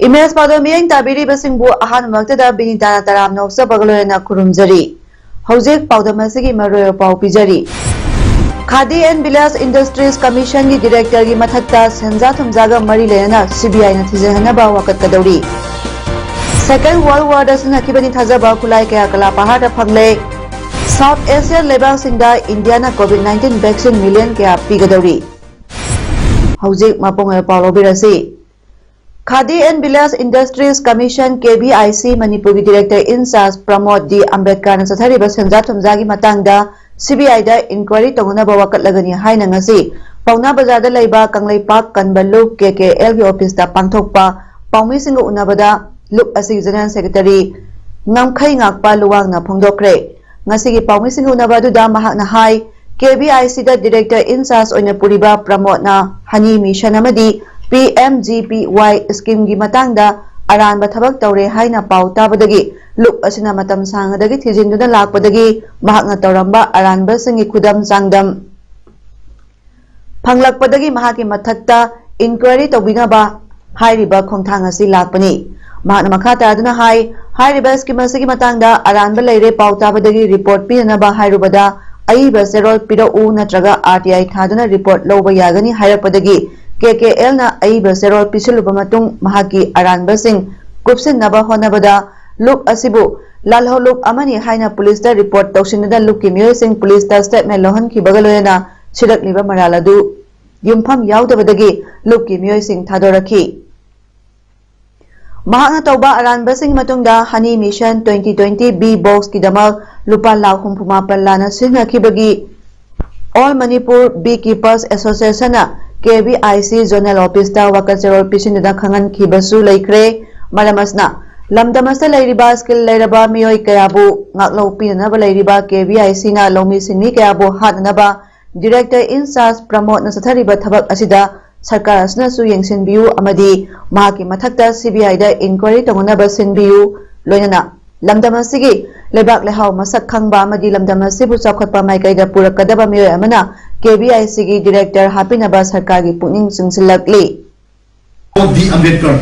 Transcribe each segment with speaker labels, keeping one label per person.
Speaker 1: Image पादो मियंग ताबिरी बसिंगबु Ahaan मक्तदा Binita Taram Nausa बगलोयना खुरुमजरी हौजेक पाउदमसिगी मरोय पाउ पिजरी khadi and village industries commission की डायरेक्टर की मथक्ता सेंजा थुमजागा मरी लेना सीबीआई न थिजहनबा वकत कदौरी सेकेंड वर्ल्ड वॉर दसन हकीबनी थाजबा खुलाई कया कला पहाड़ फंगले साउथ एशिया लेबांग सिंदा इंडिया ना कोविड-19 वैक्सीन मिलियन कया पिगदौरी हौजेक मपोंग पाउलो बिरसी khadi and village industries commission KBIC Manipur की director in charge Pramod D Ambedkar ने सथरिबा सेंजा थुमजागी मतंगदा CBI दा इंक्वायरी तंगनबा वकटलगनी हाइना ngasi पौना बाजार दा लैबा कंगलैपाक कनबलु KKL की ऑफिस दा पांथोकपा पाउमीसिंग उनाबदा लुक असि general secretary ngamkhai ngakpa luwangna phongdokre ngasi की पाउमीसिंग उनाबदुदा महाकना हाई KBIC दा डायरेक्टर इंचार्ज ओइना पुरिबा प्रमोद ना हनी मिशन अमदी PMGPY स्कीम की मतंगदा अरानब थबक तौरे हाइना पाउ ताबदगी लुक असिना मतम सांगदगी थिजिंदुना लाकपदगी महाकना तौरंबा अरानबसिंगी खुदम चांगदम फंगलकपदगी महाकी मथक्ता इंक्वायरी तौबिनबा हाइरिबा खोंथांग असि लाकपनी महाकना मखा तादुना हाइरिबा स्कीम असि मतंगदा अरानब लैरे पाउ ताबदगी रिपोर्ट पिनबा हाइरुबदा अईबा सेरोल पिरउ नत्रगा RTI थादुना रिपोर्ट लौबा यागनी हाइरपदगी KKL ना अईबा सेरोल पिसिलुबा मतुंग महाकी अरानबसिंग कुपसिनबा होनबदा लुक असिबु लालहो लुक अमनी हाइना पुलिस दा रिपोर्ट तौसिनदा लुक की मियोइसिंग पुलिस दा स्टेटमेंट लोहन की बगलोयना सिरकलिबा मरालदु युमफम याउदबदगी लुक की मियोइसिंग थादोरखी महाना तौबा अरानबसिंग मतुंगदा हनी मिशन 2020 B बॉक्स की दमक लुपा लाख हुमफुमापन लाना सिंहखिबगी all Manipur bee keepers association KBIC zonal office दा वकचरोल पिसिनदा खंगन खिबसु लैख्रे मरमसना लमदमसा लैरिबा स्किल लैरबा मियोय कयाबु ngaklo पिननबा लैरिबा KBIC ना लौमी सिंगनी कयाबु हादनबा डायरेक्टर इंचार्ज प्रमोद न सथरिबा थबक असिदा सरकार असनसु यंगसिनबियु अमदी महाकी मथक्ता CBI दा इंक्वायरी तंगनबा सिनबियु लोयना लमदमसिगी लेबाक लेहाव मसक खंगबा अमदी लमदमसिबु चौखटपा माइकैदा पुरकदबा मियोय अमना KBIC की डायरेक्टर हापिनबा सरकार की पुनिंग सिंगसिलकली
Speaker 2: डी अंबेडकर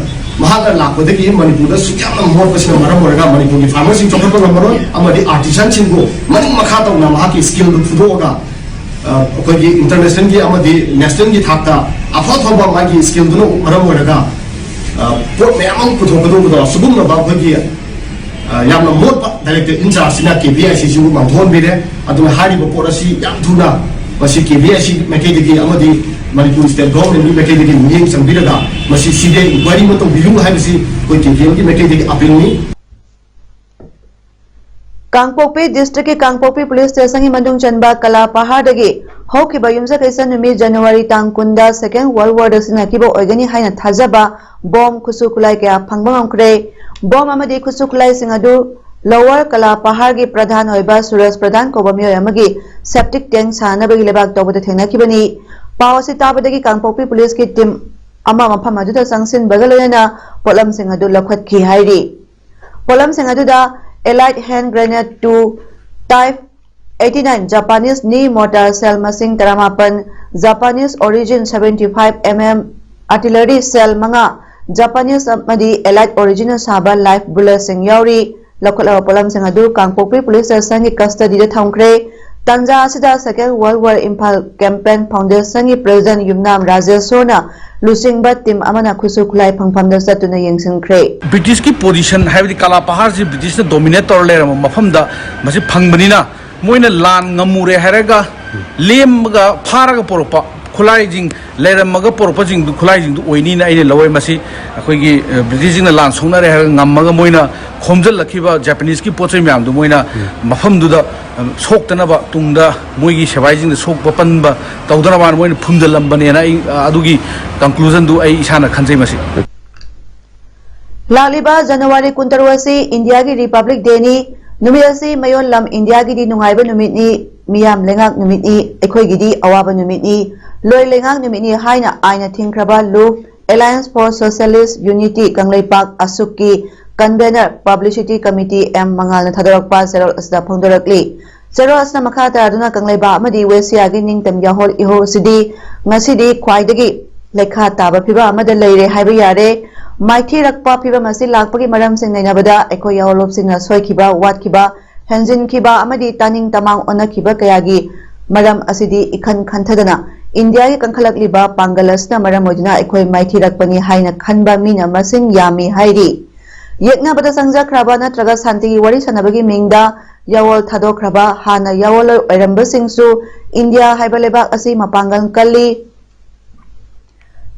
Speaker 2: महागा लापदगी मणिपुर सुयाम मोरपसिना मरम ओरगा मणिपुर की फार्मर्स सिंग चौखटपा नंबरोन अमदी आर्टिसन सिंगो मनिंग मखा तौना महाकी स्किल दु फुदोगा अखोगी इंटरनेशनल की अमदी नेशनल की थाकता अफाथोबा मागी स्किल दुनो मरम ओरगा पोट मैम पुथोकदोबदो सुगुमनबा अखोगी यामना मोरपा डायरेक्टर इंचार्ज सिना KBIC सिबु मांथोन बिरे अदु हारिबो पोट असि याम थुना मसी KBIC मैकेदगी अमदी मणिपुर स्टेट गवर्नमेंट की मैकेदगी मियंग संबिरगा मसी सीधे इंक्वायरी मतो बियु हाइबसी कोई KKL की मैकेदगी अपीलनी
Speaker 1: कांगपोपी डिस्ट्रिक्ट के कांगपोपी पुलिस स्टेशन की मनुंग चनबा कला पहाड़दगी होखिबा युमसा कैसन नुमी जनवरी तांग कुंदा सेकेंड वर्ल्ड वॉर दसिना किबो ओइगनी हाइना थाजबा बॉम्ब खुसु खुलाई कया फंगबा ngamkre बॉम्ब अमदी खुसु खुलाई सिंग अदु लोअर कला पहाड़ की प्रधान होइबा सुरेश प्रधान कोबमियो अमगी सेप्टिक टैंक सानबगी लेबाक तौबद थेंगनाखिबनी पावसी ताबदगी कांगपोपी पुलिस की टीम अमा मफम अदुदा संगसिन बगलोयना पोलम सिंग अदु लखतखी हाइरी पोलम सिंग अदुदा allied hand grenade 2 type 89 Japanese नी मोटर सेल मसिंग तरमापन Japanese origin 75 mm artillery shell मंगा जापानीज अमदी एलाइट ओरिजिनल साबा लाइफ बुलेट सिंग याउरी लखला पोलम सिंग अदु कांगपोपी पुलिस स्टेशन की कस्टडी दे थंगख्रे तंजा असिदा second world war Imphal campaign foundation की प्रेसिडेंट युमनाम राजेश सोना लुसिंगबा टीम अमना खुसु खुलाई फंगफमदा सतुना यंगसिनख्रे
Speaker 3: ब्रिटिश की पोजीशन हाइबदी कला पहाड़ से ब्रिटिश ने डोमिनेट तौर लेरम मफमदा मसे फंगबनिना मोइना लान ngамमुरे हारेगा लेमगा फारगा पोरपा खुलाई जिंग लेरमगा पोरपा जिंग खुलाई जिंग ओइनी ना आइने लवै मसी अखोइगी ब्रिटिश जिंग लान सोंनारे हारेगा ngамमगा मोइना खोमजल लखिबा जापानीज की पोचै म्याम दु मोइना मफमदुदा सोक्तनबा तुंगदा मोइगी सेवाई जिंग सोकबा पनबा तौदनबा मोइना फुमजलमबनेना अदुगी कंक्लूजन दु आई इसाना खनजै मसी
Speaker 1: लालिबा जनवरी 12 asi India gi Republic Day ni numit asi mayon lam India gi di nungaiba numit ni miyam lengak numit ni ekhoi gi di awaba numit ni loi lengak numit ni haina aina thingkraba look Alliance for Socialist Unity Kangleipak Asukki Convener Publicity Committee M Mangal na thadarakpa serol asda phongdorakli serol asna makha taraduna Kangleiba amadi Wesia gi ningtam yahol iho sidi ngasidi khwaidagi lekha taba phiba amada leire haiba yare Mighty Rakpa Piba Masi Lakpagi Madam Sing Nabada, Echo Yaolop Sing Soikiba, Watkiba, Henzin Kiba, Amadi Taning Tamang Onakiba Kayagi, Madam Asidi Ikan Kantadana, India Kankalak Liba, Pangalasna, Madam Mojina, Echo Mighty Rakpani Haina Kanba Mina Masing Yami Haidi. Yetna Bada Sangza Krabana Traga Santi Wari Sanabagi Mingda, Yawol Tado Kraba, Hana Yawol Eramba Singsu, India Haibaleba Asi Mapangan Kali.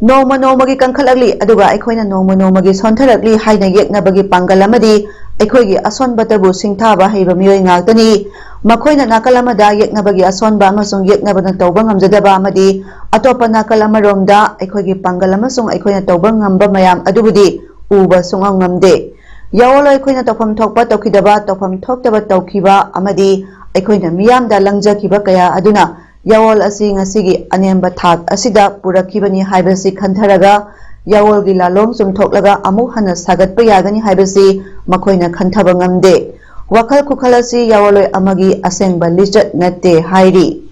Speaker 1: Noma Nomagi Kankalagli, Aduga, Equina Noma Nomagi Sontaragli, Haina Yeknabagi Pangalamadi, Equigi, Ason Batabu, Singtaba, Heba Muingagani, Makoina Nakalamada, Yeknabagi, Ason Bamasung, Yeknaban Tobangam Zadabamadi, Atopa Nakalamaromda, Equigi Pangalamasung, Equina Tobangam Bamayam, Adubudi, Uba Sungangamde. Yaolo Equina Topam Tokpa Tokidaba, Topam Toktaba Tokiba, Amadi, Equina Miam da Langja Kibakaya, Aduna. Yawol asing asigi anemba thak asida purakibani haibasi khantharaga yawol gi lalom sumthoklaga amuk hana sagatpa yagani haibasi makoina khanthaba ngamde wakhal kukhalasi yawoloi amagi asengba lichat natte hairi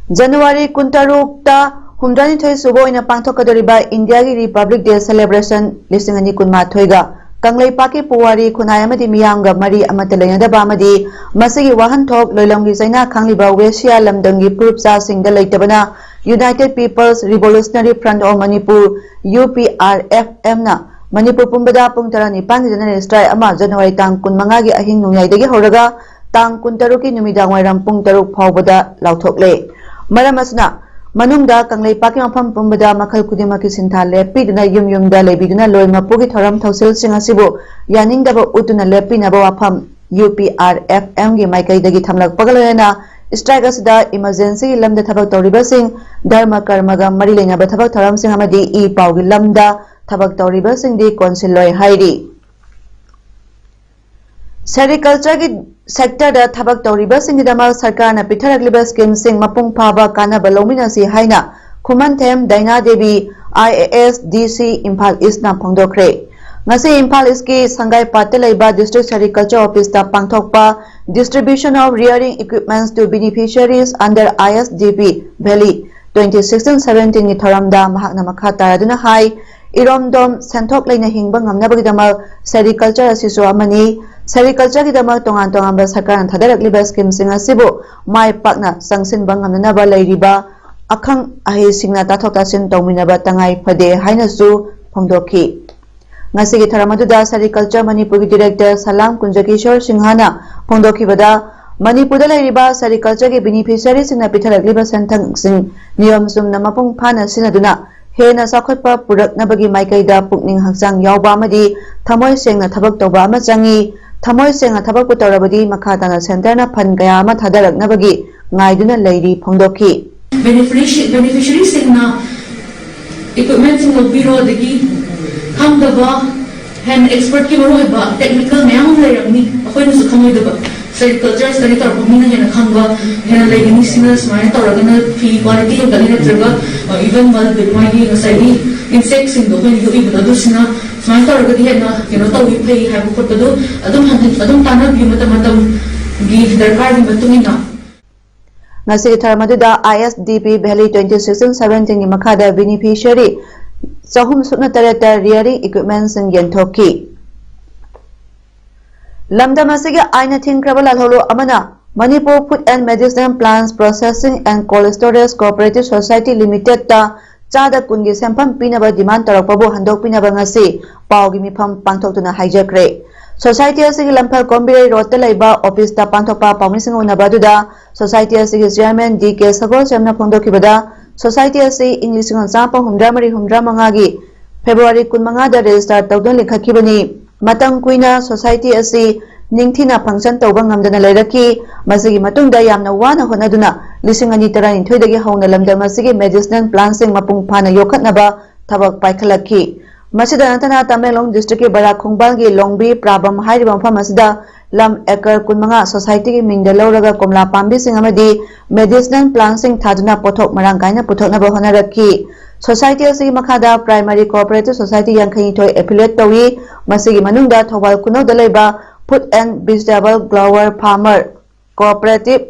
Speaker 1: January 16 ta humdani thoi suboina pangthokadoriba India gi Republic Day celebration lisingani kunma thoiga Kanglei Paki Puwari Kunai Amadi Miyamga Mari Amatelena Bamadi Masigi Wahan Tok Loilongi Zaina Kangliba Wesia Lamdangi Purupsa Singda Laitabana United People's Revolutionary Front of Manipur UPRFM na Manipur Pumbada Pungtarani Pangidana Stray Ama January Tang Kun Mangagi Ahing Nungai Horaga Tang Kuntaruki Numidang Wairam Pungtaruk Paubada Lautokle Maramasna Manungda Kanglei Paki Mapam Pumbada Makal Kudimaki Sinta Lepi Duna Yumda Lebiduna Loy Mapugi Thoram Tausil Singasibu Yaning Daba Utuna Lepi Nabawapam UPRFM gi Maikai Dagi Tamlak Pagalena Strike Asda Emergency Lamda Tabak Toriba Sing Dharma Karmaga Marilena Batabak Thoram Sing Amadi E Paugi Lamda Tabak Toriba Sing di Consul Loy Hairi Sericulture sector da thabak tawriba singidama sarkarna pitharakliba scheme sing mapung phaba kanaba lominasi haina Khumanthem Daina Devi IAS DC Imphal East na phongdokre ngasi Imphal East ki sangai patte laiba district sericulture office ta pangthokpa distribution of rearing equipments to beneficiaries under ISDP Valley 2016-17 ni thoramda mahakna makha taraduna hai Iromdom Santok Laina Hingba Ngamnabagidama Sericulture Asisu Amani Sericulture Gidama Tongan Tongamba Sakaran Thadarakliba Scheme Singa Sibu Mai Pakna Sangsin Bangamnaba Lairiba Akang Ahi Singna Tatokasin Tominaba Tangai Pade Hainasu Pongdoki Ngasigi Taramaduda Sericulture Manipur Director Salam Kunjakishor Singhana Pongdoki Bada Manipur Lairiba Sericulture Gi Beneficiaries in a Pitharakliba Sentang Sing Niyom Sum Namapung Pana Sinaduna Hena Sakotpa Purak Nabagi Maikaida Pukning Hangsang Yaubamadi Tamoy Seng na Tabak Tobama Jangi Tamoy Seng na Tabak Putarabadi Makatana Center na Pangayama Tadarak Nabagi Ngaiduna Lady Pongdoki
Speaker 4: Beneficiaries Seng na Equipment Seng Biro Dagi Hamdaba Hand Expert Ki Maroiba Technical Mayang Layang Akoy na sa kamoy daba Sericulture study tar pumina hena khangba hena like ni sinas mai tar gana fee quality of the traga even mal bit mai gi ngasai insects in the when you even adu sina mai tar gadi hena taw we pay have ko tado adum tana bi matam gi darkar ni batungina
Speaker 1: ngasi tharmaduda ISDP Valley 2016-17 ni makada beneficiary sahum sutna tarata rearing equipments in Yentoki Lamda Masiga Aina Tinkrabala Holo Amana Manipur Food and Medicinal Plants Processing and Cold Storage Cooperative Society Limited ta Chada Kungi Sampam Pinaba demand Tarapabu Handok Pinabangasi Paugi Mipam Pantokuna Hijakre Society Asigi Lampal Kombire Rotelaiba Office ta Pantopa Pamising Nabaduda Society Asigi Chairman DK Sagol Semna Pondokibada Society Asigi English Zapa Humdramari Humdramangagi February Kunmanga register Tawdon Likakibani Matang Kuina Society asi Ningthina function tawba ngamdana lairaki masigi matungda yamna wana honaduna lising ani taran thoidagi hauna lamda masigi medicinal plants sing mapung phana yokhatnaba thabak paikhalaki मसिदा नतना Tamenglong district के बड़ा खोंगबाल की लोंगबी प्राबम हाइरिबा मफम मसिदा lump एकर कुनमंगा society की मिंगदा लौरगा कोमला पांबी सिंह अमदी मेडिसिनल प्लांट सिंह थादुना पोथोक मरांग कायना पुथोकना होनारखी सोसाइटी असि मखादा प्राइमरी कोऑपरेटिव सोसाइटी यांखई थोय एफिलिएट तवी मसिगी मनुंगदा थौबाल कुनौदा लेबा food and vegetable grower farmer cooperative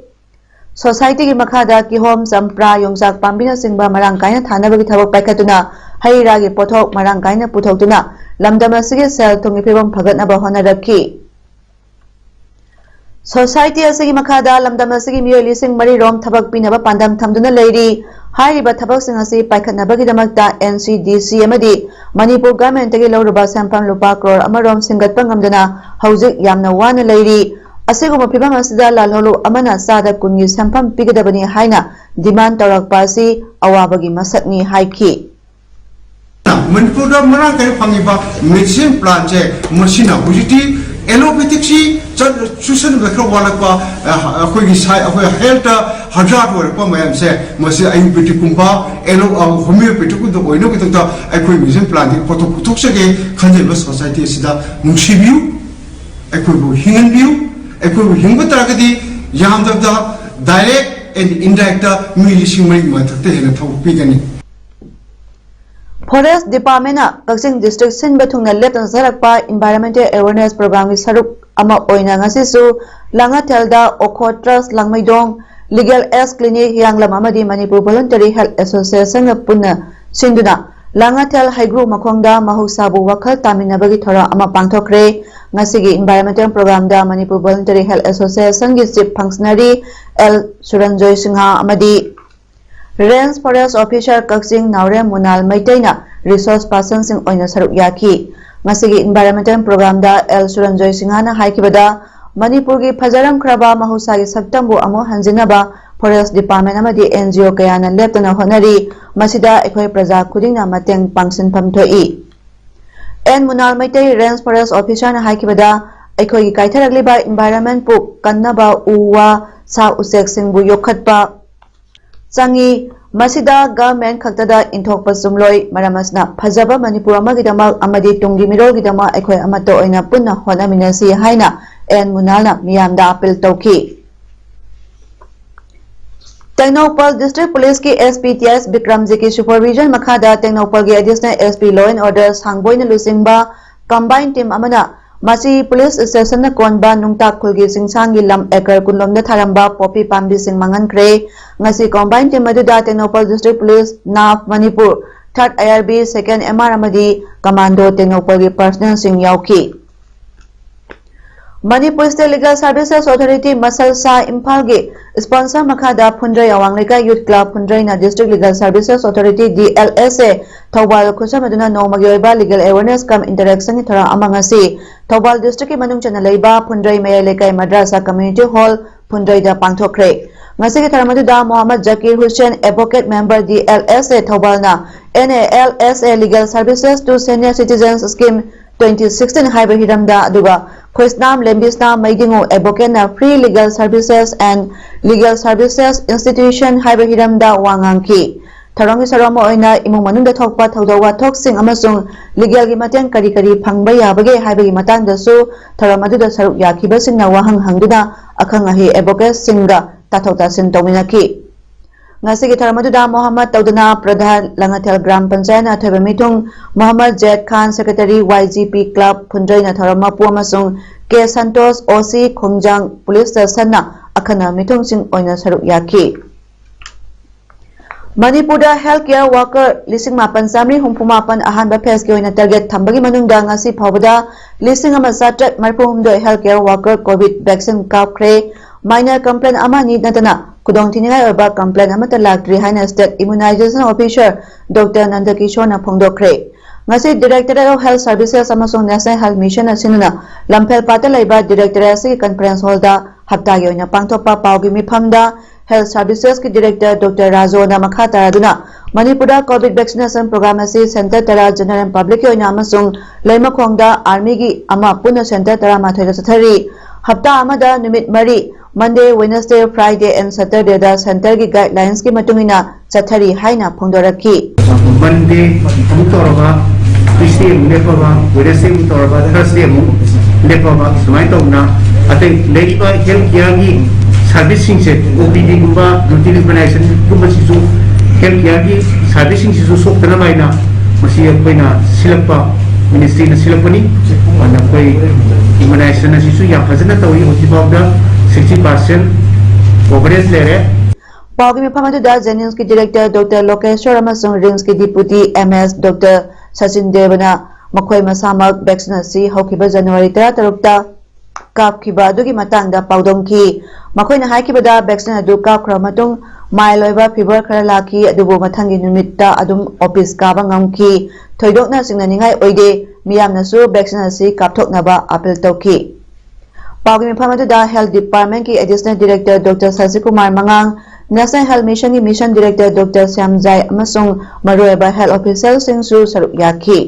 Speaker 1: society की मखादा की होम संप्रा योंगजाक पांबिना सिंगबा मरांग कायना थानबगी थबक पाइखतुना हईरागी पोथोक मरांग कायना पुथोकतुना लमदम असिगी सेल थुंगी फिबम फगतनाबा होनारखी सोसाइटी असगी मखादा लमदम असगी मियोय लिसिंग मरी रोम थबक पिनबा पांदम थमदुना लेरी हाइरिबा थबक सिंग असि पाइखतनाबगी दमकता एनसीडीसी अमदी मणिपुर गवर्नमेंट के लौरबा सैंपम लुपा करोड़ अमरोम सिंगतपा ngamdana हौजिक यामना वाना लेरी असिगुम फिबम असिदा लालहोलो अमना सादा कुनगी सैंपम पिगदबनी हाइना डिमांड तौरकपा असि अवाबगी मसकनी हाइखी
Speaker 5: मणिपुर दा मरा कय फंगिबा मेडिसिन प्लांट जे मसिना हुजिटी एलोपैथिक सी सुसन बखर वालकपा अखोगी साइ अखोय हेल्थ हजार वरपा मयम से मसे आयुर्वेदिक कुंबा एलो होमियोपैथिक कुंद ओइनो कितता अखोय मेडिसिन प्लांट फोटो पुथोक सके खंजेब सोसाइटी सिदा नुसिबिउ अखोय बु हिंगनबिउ अखोय बु हिंगबतरागदी यामदबदा डायरेक्ट एंड इनडायरेक्ट मिलिसिंग मरि मथते हेना थौ पिगनी
Speaker 1: फॉरेस्ट डिपार्टमेंट कक्सिंग डिस्ट्रिक्ट सिंब थुंगना लेतन सरकपा एनवायरमेंटल अवेयरनेस प्रोग्राम की सरुक अमा ओइना ngasisu langatelda okhotras langmaidong legal aid clinic yanglam amadi manipur voluntary health association na punna sinduna langatel haigru makhongda mahusabu wakhal taminabagi thora ama pangthokre ngasigi environmental program da manipur voluntary health association gi chief functionary L Suranjoy Singha amadi Range Forest Officer Kaksing Naure Munal Maitaina Resource Person Sing Oina Saruk Yaki Ngasigi Environmental Program da L Suranjoy Singhana Haikibada Manipur gi Phajaram Kraba Mahusagi Saktambu Amo Hanjinaba Forest Department amadi NGO Kayana Leptana Honari Masida Ekhoi Praja Kudingna Mateng Pangsin Pamthoi N Munal Maitai Range Forest Officer na Haikibada Ekhoi gi Kaitharagliba Environment pu Kannaba Uwa Sa Usek Singbu Yokhatpa Changi masida government khaktada inthokpa sumloi maramasna phajaba manipur amagidama amadi tungi mirol gidama ekhoi amato oina punna honaminasi haina en munalna miyamda appeal tauki Technopal District Police की SPTS Bikramji की supervision makhada Technopal की additional SP Law and Order Sangboina Lusingba combined team amana Masi police station na konba nungta khulgi singsangi lam ekar kunlomda tharamba popi pambi sing mangan kre ngasi combined team adu da Technopal District Police NAF Manipur 3rd IRB 2nd MR amadi commando Technopal gi personnel sing yauki Manipur State Legal Services Authority Masal Sa Imphal gi sponsor makhada Phundrai Awangleka Youth Club Phundrai na District Legal Services Authority DLSA Thobal Khusamaduna Nomagi oiba legal awareness kam interaction thora amangasi Thobal District ki manung chana leiba Phundrai Maya Lekai Madrasa Community Hall Phundrai da pangthokre ngasi ki tharamadu da Muhammad Zakir Hussain Advocate Member DLSA Thobal na NALSA Legal Services to Senior Citizens Scheme 2016 haiba hiramda aduga Khoisnam Lembisna Maidingo Advocate na Free Legal Services and Legal Services Institution haiba hiramda wangangki Tharongi sarama oina imung manungda thokpa thaudawa thoksing amasung legal gi mateng kari kari phangba yabage haibagi matangda su tharamadu da saruk yakiba singna wahang hangduna akhang ahi advocate singa tathokta sin tominaki ngasi gi tharamadu da Muhammad Taudana Pradhan Langatel Gram Panchayat na thoiba mitung Muhammad Zaid Khan Secretary YGP Club Phundrai na tharama pu amasung K Santos OC Khongjang Police Station na akhana mitung sing oina saruk yaki Manipur da healthcare worker lising mapan samri humpumapan ahan ba phase ki oina target thambagi manungda ngasi phawada lising ama satrat marpu humdo healthcare worker covid vaccine kapkre minor complaint ama ni natana kudong thingai oba complaint ama talakri haina state immunization officer Dr Nandakishore na phongdokre ngasi Directorate of Health Services amasung National Health Mission asinuna lamphel pata laiba Directorate si conference hall da hapta gi oina pangthopa pawgi mifamda Health Services ki Director Dr. Razo na makhata aduna Manipur COVID vaccination program asi center tara general public oina amasung Laimakhongda army gi ama puna center tara mathoida sathari hafta amada numit mari Monday Wednesday Friday and Saturday da center gi guidelines ki matungina sathari haina phongdoraki
Speaker 6: Monday Tuesday lepa Wednesday torba Thursday lepa sumai tawna atai leiba healthcare gi servicing se OPD gumba routine organization gumba sisu healthcare gi servicing sisu soktana baina masi akoina silakpa ministry na silakpani wana koi immunization sisu ya fazana tawi hotibawda 60% coverage lere
Speaker 1: पाउगी में फमदुदा जेनिम्स की director doctor Lokeshwar अमसुंग RIMS की deputy MS doctor Sachin देवना मखोय मसामक vaccine असी हौखिबा जनवरी 13 कापखिबा अदुगी मतंगदा पाउदोंखी मखोयना हाइखिबदा vaccine अदु कापख्रा मतुंग माइलोइबा फीवर खरा लाखी अदुबो मथंगी नुमित्ता अदुम ऑफिस काबा ngamखी थोइदोकना सिंगनानिंगाई ओइदे मियामनासु वैक्सीन असी कापथोकनाबा अपील तौखी पाउगी में फमदुदा हेल्थ डिपार्टमेंट की additional director doctor Shashi Kumar Mangang national health mission की मिशन डायरेक्टर डॉक्टर श्यामजाई अमसुंग मरुएबा हेल्थ ऑफिसर सिंगसु सरुक याखी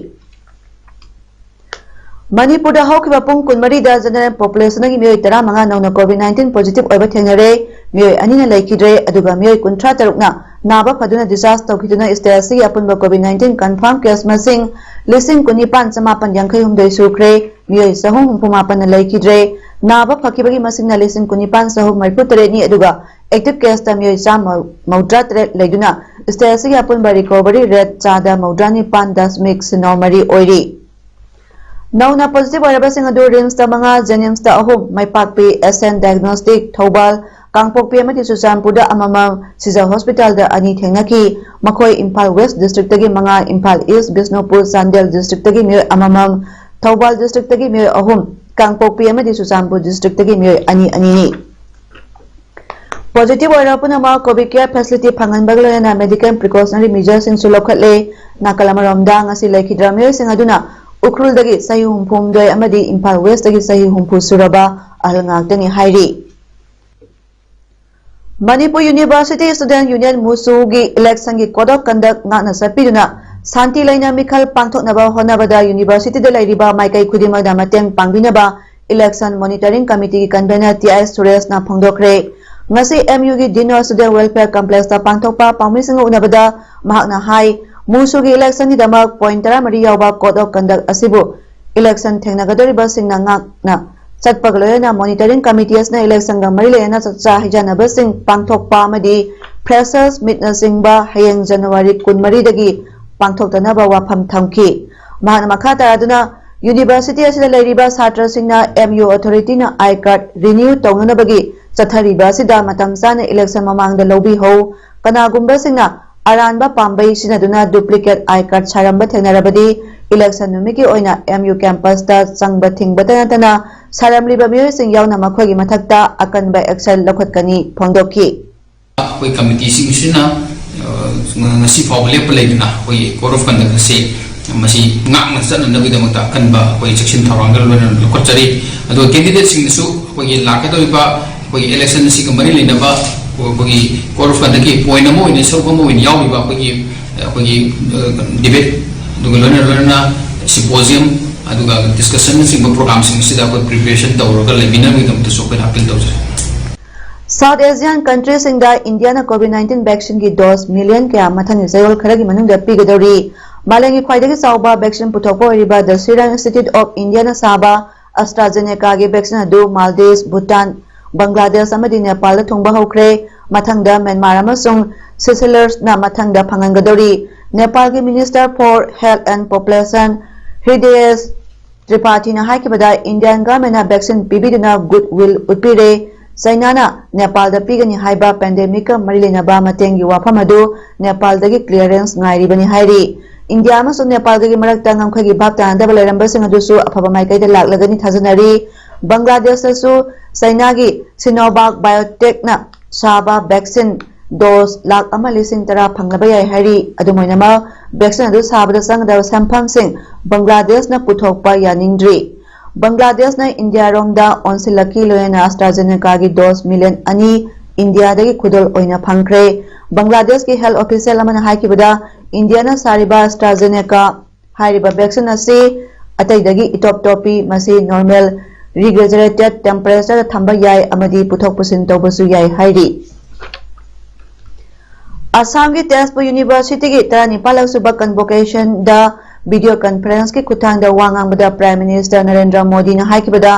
Speaker 1: मणिपुर दा हौखिबा पुंग कुनमरी दा जनरल पॉपुलेशन की मियोय 15 नौना कोविड-19 पॉजिटिव ओइबा थेंगरे मियोय अनिना लेखिद्रे अदुगा मियोय 53 ना नाबा फदुना डिस्चार्ज तौखिदुना स्टेट सी अपुनबा कोविड-19 कंफर्म केस मसिंग लिसिंग कुनिपान समापन यांखै हुमदोय सुख्रे मियोय सहु हुमपुमापन लेखिद्रे नाबा फकिबगी मसिंगना लिसिंग कुनिपान सहु मरफुतरे नि अदुगा एक्टिव केस ता मियोय चा मौद्रा तरे लेदुना स्टेट सी अपुनबा रिकवरी रेट चादा मौद्रानी 5.9 ओइरी नौना पॉजिटिव ओइरबसिंग अदु रिम्स ता मंगा जेनिम्स ता अहुम माइपाकपी एसएन डायग्नोस्टिक थौबाल कांगपोकपी अमति सुचानपुरदा अममम सिजा हॉस्पिटल दा अनि थेंगनाकी मखोय इम्फाल वेस्ट डिस्ट्रिक्ट तगी मंगा इम्फाल ईस्ट बिष्णुपुर चांदेल डिस्ट्रिक्ट तगी मियोय अममम थौबाल डिस्ट्रिक्ट तगी मियोय अहुम कांगपोकपी अमति सुचानपुर डिस्ट्रिक्ट तगी मियोय अनि अनि पॉजिटिव ओइरपुनमा covid care facility फंगनबगलोयना medical precautionary measures सिंग सुलोखले नाकलमरमदा ngasi लेखिद्रा मियोय सिंग अदुना उखरुल दगी सही हुमफुम दोय अमदी इम्फाल वेस्ट दगी सही हुमफु सुरबा अलंगाक्तनी हाइरी मणिपुर यूनिवर्सिटी स्टूडेंट यूनियन मुसुगी इलेक्शन की कोड ऑफ कंडक्ट नाना सपीदुना शांति लेना मिखल पांथोकनबा होनबदा यूनिवर्सिटी दे लेरिबा माइकै खुदिमदा मतेंग पांगबिनबा इलेक्शन मॉनिटरिंग कमिटी की कन्वेनर टीआई सुरेश ना फोंदोखरे ngasi MU की डिनर स्टूडेंट वेलफेयर कॉम्प्लेक्स ता पांथोकपा पाउमिसिंग उनबदा महाकना हाई मुसुगी इलेक्शन की दमक पॉइंट 13 यावबा कोड ऑफ कंडक्ट असिबु इलेक्शन थेंगनगदरिबा सिंगना ngakna चटपगलोयना मॉनिटरिंग कमिटी असना इलेक्शन गा मरी लेना चचा हिजानबा सिंग पांथोकपा मदी फ्रेशर्स मीटना सिंगबा हयेंग जनवरी 13 दगी पांथोकतनबा वाफम थमखी महान मखा तारादुना यूनिवर्सिटी असिदा लेरिबा छात्र सिंगना MU अथॉरिटी ना आई कार्ड रिन्यू तौननबगी चथरिबा सिदा मतम चाने इलेक्शन ममांगदा लौबी हो कनागुंबा सिंगना अरानबा पांबई सिनदुना डुप्लीकेट आई कार्ड छारंबा थेंगनरबदी इलेक्शन नुमिकी ओइना MU कैंपस ता संगबा थिंगबतनतना सारमलिबा मियोय सिंग यावना मखोगी मथक्ता अकनबा एक्शन लखतकनी फोंदोखी
Speaker 7: कोई committee सिंगसिना ngasi faule palaiduna koi code of conduct se masi ngakna sananabidamata kanba koi section thawangal lona lokchari ado candidate sing su koi lakatoiba koi election si kamari lenaba koi code of conduct ki point amo ine sokamo in yawiba koi debate dugolona lona symposium aduga discussion sing program sing sida koi preparation tawraga webinar midam to sokoi appeal tawse
Speaker 1: south Asian countries इंग दा India ना कोविड-19 vaccine की dose million क्या मथन जयोल खरगी मनुंग दा पिगदौरी मालेंगी ख्वाइदगी चावबा वैक्सीन पुथोकपो ओरिबा the serum institute of India ना साबा एस्ट्राजेनेका गे वैक्सीन अदु मालदीव्स भूटान बांग्लादेश अमदी नेपाल दा थुंबा हौख्रे मथंग दा म्यांमार अमसुंग सिसेलर्स ना मथंग दा फंगनगदौरी नेपाल के minister for health and population Hridayesh Tripathi ना हाइकिबदा इंडियन गवर्नमेंट ना वैक्सीन पिबिदुना गुड विल उत्पिरे चाइना नेपाल पीगनी हाइबा पेंडेमिक का मरी लेनबा मतेंगी वाफम अदु नेपाल दगी क्लियरेंस नाइरिबनी हाइरी इंडिया अमसुंग नेपाल दगी मरक्ता ngamkhagi bhak tanadaba leirambasing adusu afaba maikaida laklagani thajanari Bangladesh China की सिनोवाक बायोटेक ना साबा वैक्सीन डोज लाख अमा लिसिंग तरा फंगबा याय हाइरी अदुमोइनमा वैक्सीन अदु साबदा संगदा सैंपल सिंग बांग्लादेश ना पुथोकपा यानिंद्री बांग्लादेश ना इंडिया रोमदा ओनसिलकी लोयना एस्ट्राजेनेका की डोज मिलियन अनि इंडिया दगी खुदल ओइना फंख्रे बांग्लादेश की हेल्थ ऑफिशियल अमना हाइकिबदा इंडिया ना सारिबा एस्ट्राजेनेका हाइरिबा वैक्सीन असी अतैदगी इटॉप-टॉपी मसी नॉर्मल रिफ्रिजरेटेड टेंपरेचर थंबा याय अमदी पुथोक पुसिन तौबसु याय हाइरी असम की तेजपुर यूनिवर्सिटी की 19 सुबह कन्वोकेशन दा वीडियो कॉन्फ्रेंस की खुथांग दा वांगांगबदा प्राइम मिनिस्टर नरेंद्र मोदी ना हाइकिबदा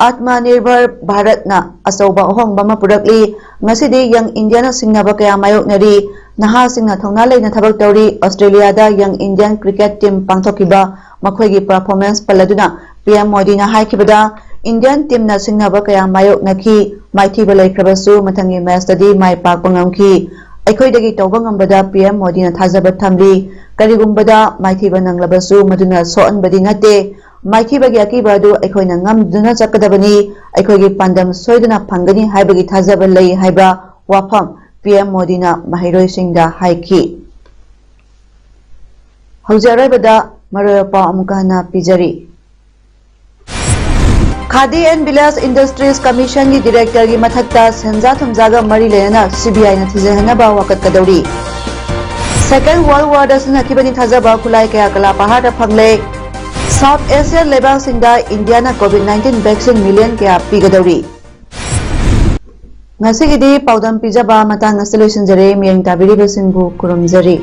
Speaker 1: आत्मनिर्भर भारत ना असौबा अहोंगबा मा पुरकली ngасidi young Indian singnaba kaya mayoknari naha singna thongna leina thabak tawri Australia da young Indian cricket team pangthokiba makhoigi performance paladuna PM Modi na haikibada Indian team na singnaba kaya mayoknaki maithiba laikrabasu mathangi match tadi mai pak pangamki aikhoidagi tawba ngambada PM Modi na thajaba thamli karigumbada maithiba nanglabasu maduna soanbadi nate maithibagi akiba adu aikhoina ngamduna chakadabani aikhoigi pandam soiduna phangani haibagi thajaba lei haiba wafam PM Modi na mahiroi singda haiki haujarabada maroyapa amukana pijari Khadi and Bilas Industries Commission ki director ki mathakta senja thumjaga mari lena CBI na thijahana ba wakat kadori Second World War da sunakibani thajaba khulai kaya kala pahar da phangle South Asia lebang singda India na COVID-19 vaccine million kaya pigadori Ngasigidi paudam pijaba matang solution jare miyang tabiri basingbu kurumjari